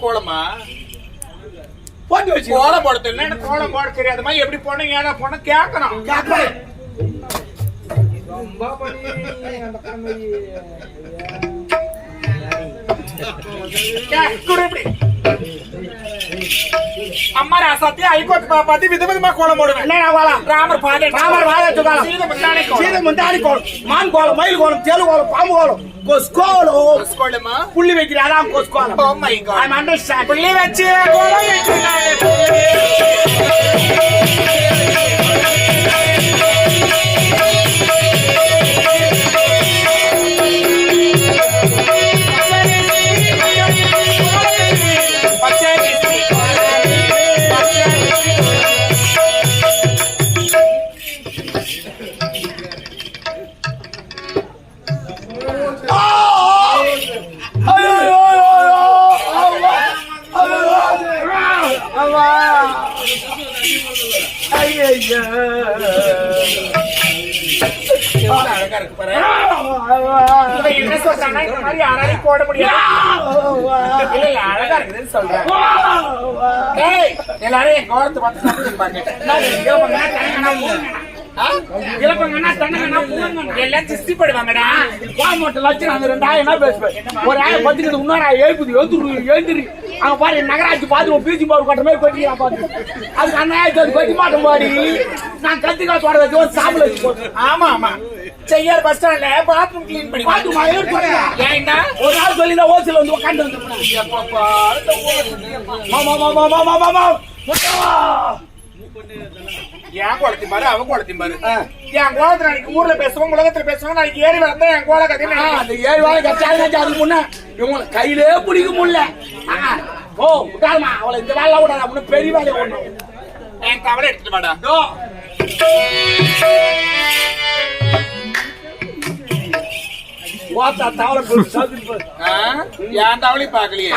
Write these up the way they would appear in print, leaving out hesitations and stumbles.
கோலமா போட்டு வச்சு கோலம் போட தெரியல. கோலம் போட தெரியாத மாதிரி எப்படி போனீங்க ஏன்னா போன கேட்கணும். அம்மா ராசாத்தி ஐகோட் பாத்தி விதவிதமா கோலம் போடுவேன். ராமர் பாதை சீதை முந்தாடி கோலம், மான் கோலம், மயில் கோலம், தேலு கோலம், பாம்பு கோலம், கோலமா புள்ளி வைக்கிறாராம் கோலம். Oh my God, I'm understand. புள்ளி வச்சு கோலம் போட முடியாது. அழகா இருக்குதுன்னு சொல்றேன். எல்லாரும் என் கோலத்தை பார்த்து எல்லாம் சிஸ்டி படுவாங்கடா. ஒரு ஆள் பத்துக்கு இன்னொரு எழுப்புது எழுந்துரு அங்க பாரு நகராட்சி பாத்து பீச்சு பாரு கட்டுற மாதிரி கொட்டியா பாத்து அதுக்கு அண்ணாயிரத்து கொட்டி மாட்டோம் பாடி நான் கத்திக்கா தோட வச்சு ஒரு சாப்பிட வச்சு போட்டு. ஆமா ஆமா செய்யார் பஸ் ஸ்டாண்ட்ல பாத்ரூம் கிளீன் பண்ணி பாத்ரூம் ஏன்டா ஒரு நாள் சொல்லி தான் ஓசில வந்து உட்காந்து என் குளத்தி பாரு அவ குளத்தி பாரு. என் கோலத்துல நாளைக்கு ஊர்ல பேசுவோம் உலகத்துல பேசுவோம். நாளைக்கு ஏறி வளர்த்தா என் கோல கதை அந்த 7 வாழை கச்சாச்சு அதுக்கு முன்ன இவங்க கையிலே பிடிக்க முடியல. ஓ விட்டாலுமா அவளை இந்த வேலை விடாது அப்படின்னு பெரிய வேலையை ஒண்ணு என் கவலை எடுத்துட்டு வாடா. என் தவளை பாக்கலையே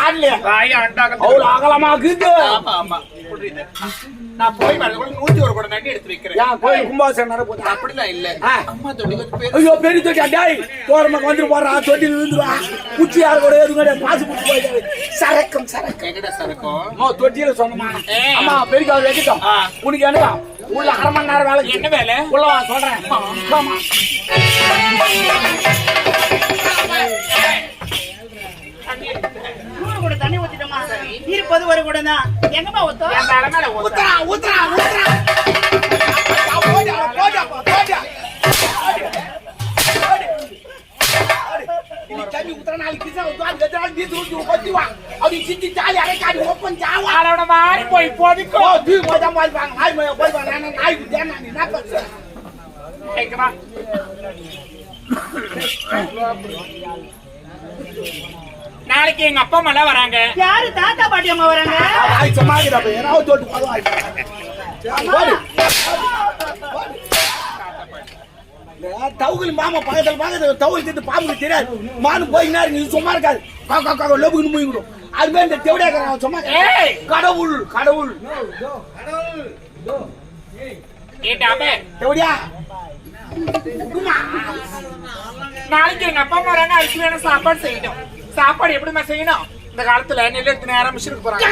நான் போய் 101 கூட நட்டி எடுத்து வைக்கிறேன். கும்பாசனம் அப்படிலாம் இல்ல. அம்மா தொட்டி ஐயோ பெரிய தொட்டி அடாய் தோரமாக வந்து போறா தொட்டி விழுந்துருவா குச்சி யாரு கூட எதுங்க பாசு குச்சி போய் சரக்கம் சரக்கம் எங்கடா சரக்கம் தொட்டியில சொன்னமா அம்மா பெரிய வைக்கிட்டோம். உனக்கு என்ன உள்ள 1/2 மணி நேரம் வேலை. என்ன வேலை உள்ள வா சொல்றேன். தண்ணி ஊத்திட்டோமா இருப்பது ஒரு கூட தான் எங்கப்பா ஊத்தோம் ஊத்துறா ஊத்துறா ஊத்துறா தண்ணி ஊத்துற நாளைக்கு மாறி போய் போதிக்கோ நாளைக்கு எங்க அப்பா அம்மா வராங்க. யாரு தாத்தா பாட்டி அம்மா வராங்க. தவுகள் மாமா பக்கத்துல பக்கத்துல தவுள் திட்டு பாம்புக்கு தெரியாது மானு போயினா இருக்கு சும்மா இருக்காது லோபுக்கு போய்விடும். அது மாதிரி இந்த தெவடியா சும்மா கடவுள் கடவுள் தெவடியா நாளைக்கு எங்க அப்பா அம்மா வராங்க. அதுக்கு வேணும் சாப்பாடு செய்யணும். சாப்பாடு எப்படிமா செய்யணும்? இந்த காலத்துல நெல் எடுத்து நேரம் மிஷினுக்கு போறாங்க.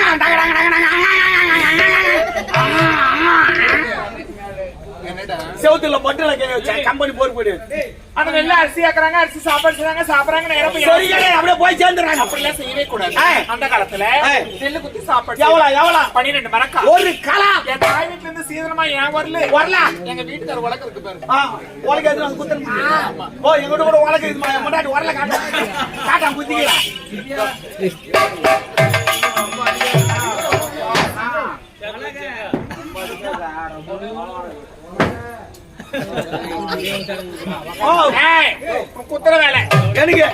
செவத்துல பட்டுல கம்பெனி போர் போடு அந்த நெல்ல அரிசி ஆக்குறாங்க. அரிசி சாப்பாடு செய்றாங்க சாப்பிடுறாங்க நேரம் அப்படியே போய் சேர்ந்துறாங்க. அப்படிலாம் செய்யவே கூடாது. அந்த காலத்துல நெல்லு குத்தி சாப்பாடு எவ்வளவு 12 மரக்கா ஒரு கலா. என் தாய் வீட்டுல இருந்து சீதனமா ஏன் வரல எங்க வீட்டுக்கார உலகம் இருக்கு பாரு உலக எது குத்துமா ஓ எங்க கூட உலக இது முன்னாடி வரல காட்டா குத்திக்கலாம். குத்துற வேலை எனக்கு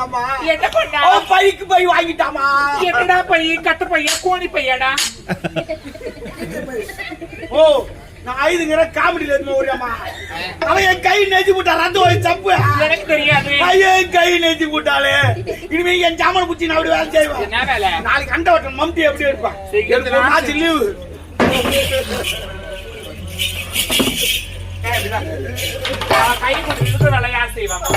ஆமா என்ன பண்ணா பைக்கு பை வாங்கிட்டாமா என்னடா பை கட்ட பையா கோணி பையாடா ஓ நான் ஐதுங்கிற காமெடியில இருந்து ஓடியாமா அவன் என் கை நெஞ்சு போட்டா ரத்து ஒரு சப்பு எனக்கு தெரியாது என் கை நெஞ்சு போட்டாலே இனிமே என் சாமான புச்சி நான் அப்படி வேலை செய்வேன் என்ன வேலை நாளைக்கு அண்ட வட்டம் மம்டி எப்படி இருப்பான் மாச்சு லீவு கை கொடுத்து வேலை யார் செய்வாங்க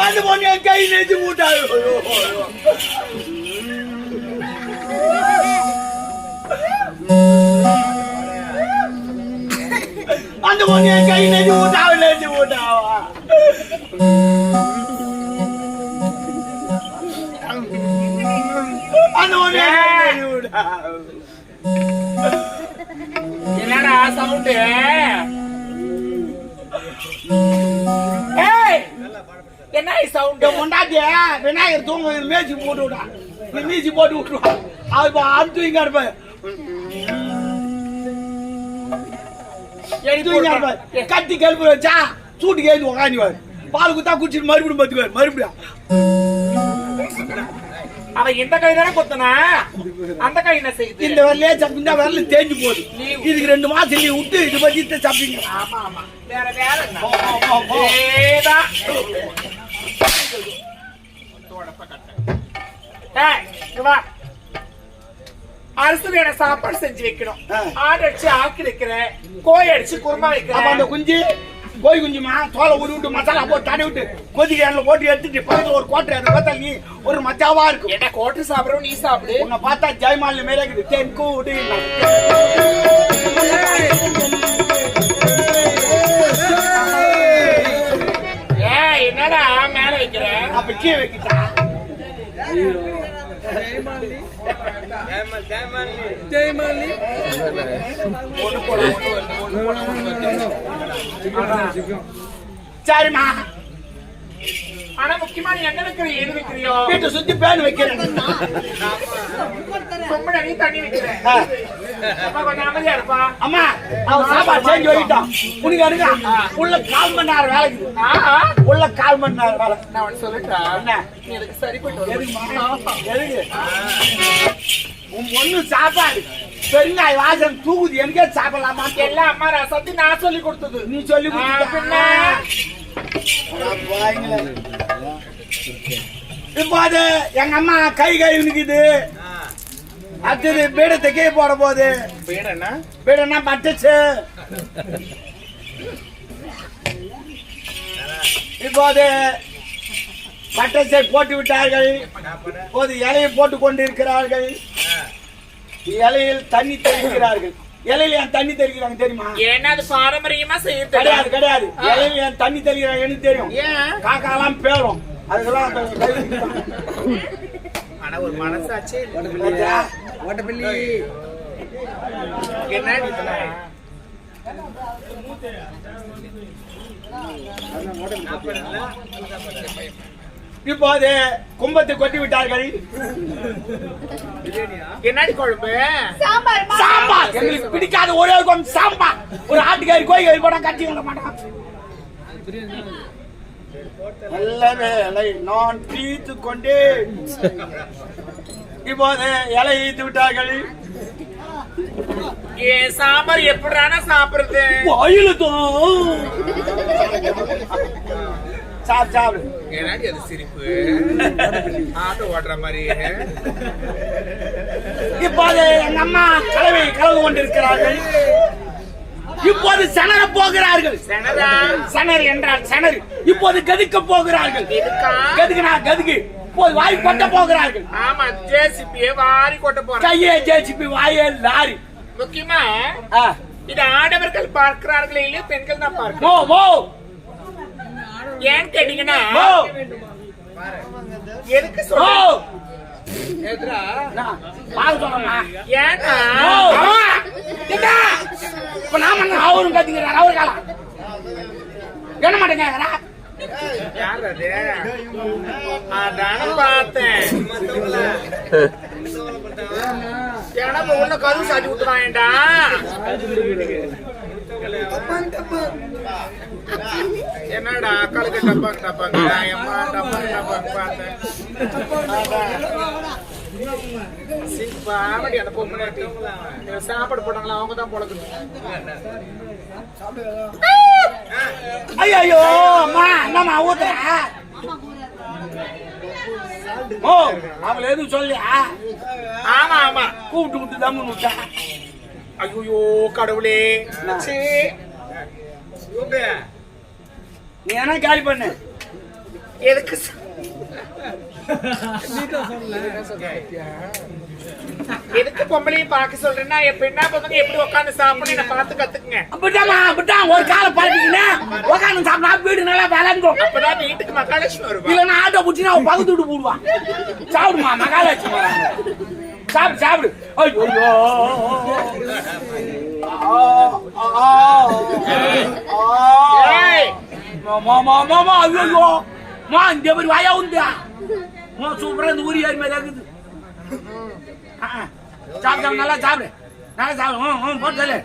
அது பொண்ணு என் கை நெஞ்சு போட்டாரு அந்த பொண்ணு என் கை நெஞ்சு போட்டாவா அந்த பொண்ணு என்னடா சவுண்ட் என்ன சவுண்ட் கொண்டாட்டிய விநாயகர் தூங்க மேய்ச்சி போட்டு விடா மீச்சி போட்டு விட்டுருவான் அது அடுத்து இங்க இருப்பேன் கட்டி கழுப்பு வச்சா சூட்டு கேட்டு உக்காந்துவார் பால் குத்தா குடிச்சிட்டு மறுபடியும் பத்துக்குவார் மறுபடியும் அவன் இந்த கை தானே கொத்தனா அந்த கை என்ன செய்யுது இந்த வரலையே இந்த வரல தேஞ்சு போகுது இதுக்கு 2 மாசம் நீ விட்டு இது பத்தி சாப்பிட்டீங்க ஆமா ஆமா வேற வேற அரசு வேற சாப்பாடு செஞ்சு வைக்கணும் ஆடு அடிச்சு ஆக்கி வைக்கிறேன் கோழி அடிச்சு குருமா வைக்கிறேன் அந்த குஞ்சு கோழி குஞ்சுமா தோலை உரு விட்டு மசாலா போட்டு தடவி விட்டு கொதிக்க போட்டு எடுத்துட்டு பக்கத்துல ஒரு கோட்டை அதை பார்த்தா நீ ஒரு மச்சாவா இருக்கும் என்ன கோட்டை சாப்பிடுறோம் நீ சாப்பிடு உன்னை பார்த்தா ஜெயமாலினி மேலே இருக்குது தென்கூடு என்னடா மேல வைக்கிற அப்ப கீழே வைக்கிட்டா சரிமா ஆனா முக்கியமா நீ என்ன வைக்கிற எது வைக்கிறியோ வீட்டை சுத்தி பேன் வைக்கிறேன் ரொம்ப நீ தண்ணி வைக்கிறேன் கொஞ்சம் அமைதியா இருப்பா அம்மா அவன் சாப்பாடு செஞ்சு வைக்கிட்டான் உனக்கு அனுங்க உள்ள 1/4 மணி நேரம் வேலைக்கு உள்ள 1/4 மணி நேரம் வேலை நான் சொல்லிட்டா என்ன நீ எனக்கு சரிப்பட்டு எதுக்கு உன் பொண்ணு சாப்பாடு பெருங்காய் வாசம் தூக்குது எனக்கே சாப்பிடலாமா எல்லாம் அம்மா ரசத்தி நான் சொல்லி கொடுத்தது நீ சொல்லி பின்ன இப்போ அது எங்க அம்மா கை நிக்குது அடுத்தது பீடத்தை கீழே போட போகுது பீடன்னா பட்டுச்சு இப்போது பட்டத்தை போட்டு விட்டார்கள் இப்போது இலையை போட்டு கொண்டிருக்கிறார்கள் இலையில் தண்ணி தெளிக்கிறார்கள் இலையில ஏன் தண்ணி தெளிக்கிறாங்க தெரியுமா ஏன்னா அது பாரம்பரியமா செய்ய கிடையாது கிடையாது இலையில ஏன் தண்ணி தெளிக்கிறாங்க எனக்கு தெரியும் காக்காலாம் பேரும் அதுக்கெல்லாம் ஆனா ஒரு மனசாச்சே ஓட்டப்பள்ளி என்ன இப்போது கும்பத்தை கொட்டி விட்டார்கள் என்னடி குழம்பு சாம்பார் எங்களுக்கு பிடிக்காத ஒரே குழம்பு சாம்பார் ஒரு ஆட்டுக்காரி கோயில் போட கட்டி விட மாட்டான் நான் தீர்த்து கொண்டே இப்போது இலை ஈத்து விட்டார்கள் ஏன் சாம்பார் எப்படினா சாப்பிடுறது சாப்பிடு என்னடி அது சிரிப்பு ஆட்டோ ஓடுற மாதிரி இப்போது எங்க அம்மா கலந்து கொண்டிருக்கிறார்கள் இப்போது சணர போகிறார்கள் சணர் என்றால் சணறு இப்போது கதிக்க போகிறார்கள் கதுக்கு இப்போது வாய் கொட்ட போகிறார்கள் ஆமா ஜேசிபியே வாரி கொட்ட போறாங்க கையே ஜேசிபி வாயே லாரி முக்கியமா இது ஆடவர்கள் பார்க்கிறார்களே இல்லையா பெண்கள் தான் பார்க்க ஏன் கேட்டீங்கன்னா எதுக்கு சொல்ல அவரும் கத்திக்கிறார் அவர் காலம் என்ன மாட்டேங்க யார் அது? அதான பார்த்தேன். ஏன்னா உள்ள கதவு சாத்தி விட்டுறான்டா. என்னடா அக்காளுக்கு டப்பாங்க டப்பாங்க பார்த்தேன். அந்த பொம்மை சாப்பாடு போட்டாங்களா அவங்க தான் பொழக்கணும். ஐயோ அம்மா என்னம்மா ஊத்துற ஓ அவளை எதுவும் சொல்லியா? ஆமா ஆமா கூப்பிட்டு விட்டு தம்முன்னு விட்டா. ஐயோ கடவுளே நீ என்ன காலி பண்ணு எதுக்கு எதுக்கு பொம்பளையும் பார்க்க சொல்றேன்னா பெண்ணா பசங்க எப்படி உட்காந்து சாப்பிடணும் நான் பார்த்து கத்துக்குங்க. அப்படித்தான் ஒரு காலை பழக்கிங்கன்னா உட்காந்து சாப்பிட்டா வீடு நல்லா விளங்கும். அப்பதான் வீட்டுக்கு மகாலட்சுமி வருவா. இல்லைன்னா ஆட்டோ பிடிச்சினா அவன் பகுத்து விட்டு போடுவான். சாப்பிடுமா மகாலட்சுமி சாப்பிடு சாப்பிடு. ஐயோ ஐயோ மா இந்த மாதிரி வாயா உண்டா சூப்பரா இந்த ஊரி ஏறி மாதிரி இருக்குது. சாப்பிட்டா நல்லா சாப்பிடு நல்லா சாப்பிடு போட்டு சொல்லு.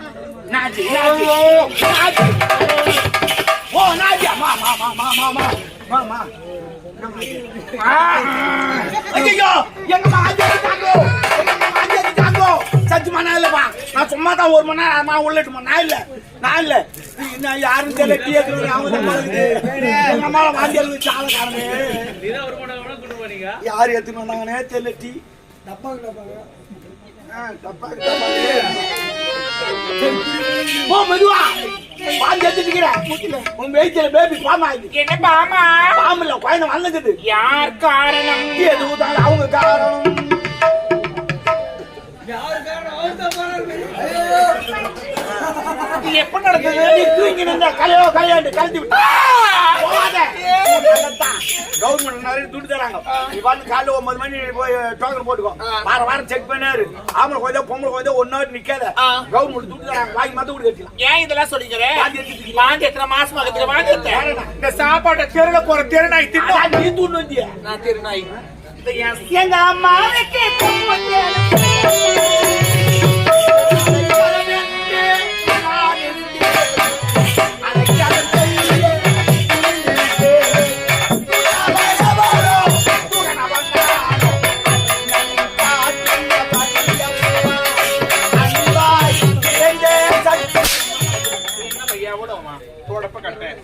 நாச்சு ஓ நாச்சியா மா மா மா மா மா மா மா மா ஐயோ எங்கம்மா ஆஞ்சிட்டாங்கோ ஆஞ்சிட்டாங்கோ சத்தியமா நான் இல்லப்பா. நான் சும்மா தான் 1 மணி நேரம் உள்ளட்டுமா. நான் இல்ல நான் யாரும் தெரியல டீ அவங்க எங்க அம்மா வாந்தி எழுது சாலக்காரனே யாரு எடுத்துன்னு வந்தாங்கன்னே தெரியல. டீ போ மெதுவா வாந்தி எடுத்துக்கிறேன். உன் வெயிட்ல பேபி பாமா என்ன பாமா பாம்பு இல்ல குழந்தை வளர்ந்துக்குது. யார் காரணம்? எதுவும் அவங்க காரணம். எப்ப நடந்தது? தூங்கி நின்ற கல்யாண்டு கலந்து விட்டு கவர்மெண்ட் நிறைய துட்டு தராங்க. நீ பார்த்து காலைல 9 மணி போய் டோக்கன் போட்டுக்கோ. வாரம் செக் பண்ணாரு. ஆம்பளை கோயதோ பொம்பளை கோயதோ ஒன்னாட்டு நிக்காத. கவர்மெண்ட் துட்டு தராங்க. வாங்கி மத்த கூட கட்டிக்கலாம். ஏன் இதெல்லாம் சொல்லிக்கிறேன்? வாந்தி எத்தனை மாசமா இருக்கிற வாந்தி இந்த சாப்பாட்டை தெருல போற தெருநாய் தின்னா நீ தூண்டு வந்தியா? நான் தெருநாய் எங்க அம்மாவுக்கு தோடப்ப கட்டேன்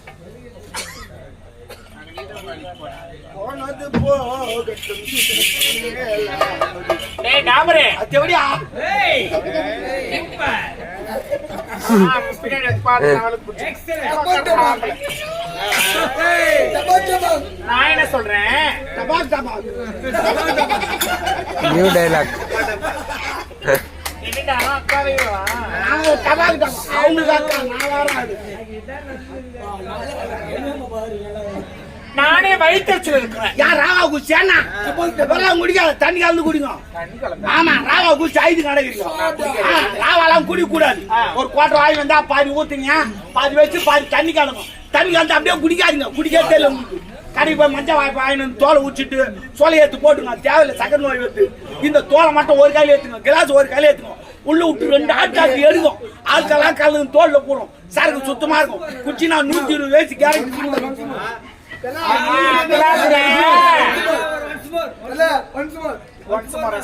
நான் என்ன சொல்றேன்? நியூ டைலாக் நானே வயிற்றுச்சல் இருக்கிறேன். யார் ராவா குச்சி அண்ணா குடிக்காத தண்ணி கலந்து குடிங்க. ஆமா ராவா குச்சி 5 கிடைக்கிறீங்க. ராவாலாம் குடிக்க கூடாது. ஒரு குவாட்டர் ஆயில் வந்தா பாதி ஊத்துங்க, பாதி வச்சு பாதி தண்ணி கலக்கும். தண்ணி கலந்து அப்படியே குடிக்காதீங்க. குடிக்கவே தெரியல உங்களுக்கு. கடைக்கு போய் மஞ்சள் வாய்ப்பு ஆயின்னு தோலை ஊச்சிட்டு சோலை ஏத்து போட்டுங்க. தேவையில்லை சக்கரை நோய் வந்து இந்த தோலை மட்டும் ஒரு கையில ஏத்துங்க. கிளாஸ் ஒரு கையில ஏத்துங்க. உள்ள விட்டு 2 ஆட்டாக்கு எடுக்கும். ஆட்கெல்லாம் கலந்து தோல்ல போடும். சரக்கு சுத்தமா இருக்கும். குச்சினா 120 வயசு கேரக்டர்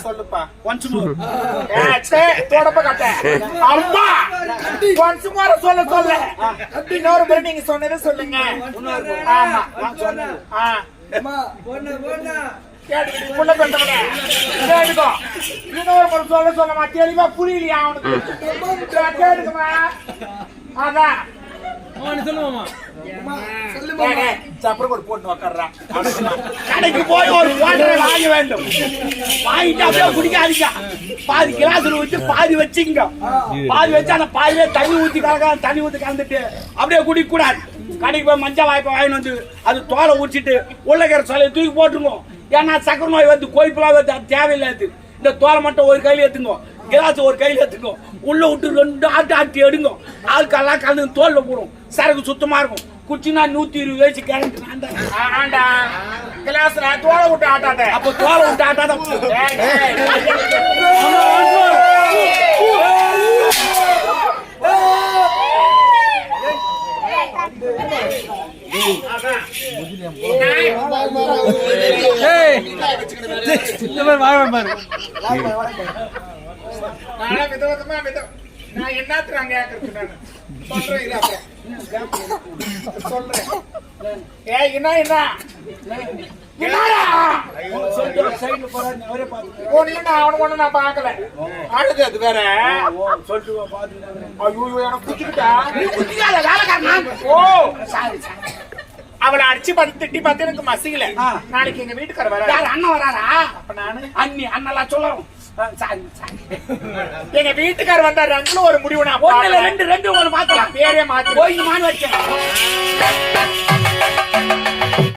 சொல்லுப்பா. தோடப்ப கட்ட அம்மா கொஞ்சம் சொல்ல இன்னொரு முறை நீங்க சொன்னதை சொல்லுங்க. ஆமா இன்னொரு சொல்ல தெளிவா புரியலையா அவனுக்கு? கேட்டுக்குமா அதான் கடைக்கு போய் ஒரு குவாட்டரை வாங்க வேண்டும். வாங்கிட்டு அப்படியே குடிக்காதீங்க. பாதி கிளாஸ்ல வச்சு பாதி வச்சுங்க. பாதி வச்சு அந்த பாதியிலே தண்ணி ஊத்தி கலந்துட்டு அப்படியே குடிக்க கூடாது. கடைக்கு போய் மஞ்சள் வாய்ப்பை வாங்கிட்டு வந்து அது தோலை உடிச்சிட்டு உள்ளக்கிற சொலையை தூக்கி போட்டுருங்க. ஏன்னா சக்கரை நோய் வந்து கொய்ப்புலாம் வந்து அது தேவையில்லாது. இந்த தோலை மட்டும் ஒரு கையில ஏத்துங்க. கிளாஸ் ஒரு கையில எடுத்துக்கும். உள்ள விட்டு 2 ஆட்டு ஆட்டி எடுங்க. ஆட்கெல்லாம் கலந்து தோல்ல போடும். சரக்கு சுத்தமா இருக்கும். குச்சினா 120 வயசு கேரண்ட் நான் தான். ஆண்டா கிளாஸ்ல தோலை விட்டு ஆட்டாட்ட அப்ப தோலை விட்டு ஆட்டாதான் நான் என்னத்துறாங்க கேக்குறேன் சொல்றேன் இல்ல அப்புறம் சொல்றேன். ஏய் என்ன என்னடா சைடுல போறாரு அவரே பாத்து ஒண்ணு அவன ஒண்ணு நான் பார்க்கல. அழுது அது வேற. சொல்லிட்டு பாத்துட்டாங்க. ஐயோ எனக்கு குச்சிக்கிட்டா. நீ குத்தியால வேலைக்காரனா? ஓ சாரி. அவளை அடிச்சு பார்த்து திட்டி பார்த்து எனக்கு மசிக்கல. நாளைக்கு எங்க வீட்டுக்கார வர. யார் அண்ணன் வராரா? அப்ப நானு அண்ணெல்லாம் சொல்லணும். சாரி. எங்க வீட்டுக்கார வந்தா ரெண்டுல ஒரு முடிவு நான் ஒண்ணுல ரெண்டு ஒண்ணு மாத்தலாம். பேரே மாத்தி போய் மான் வச்சேன்.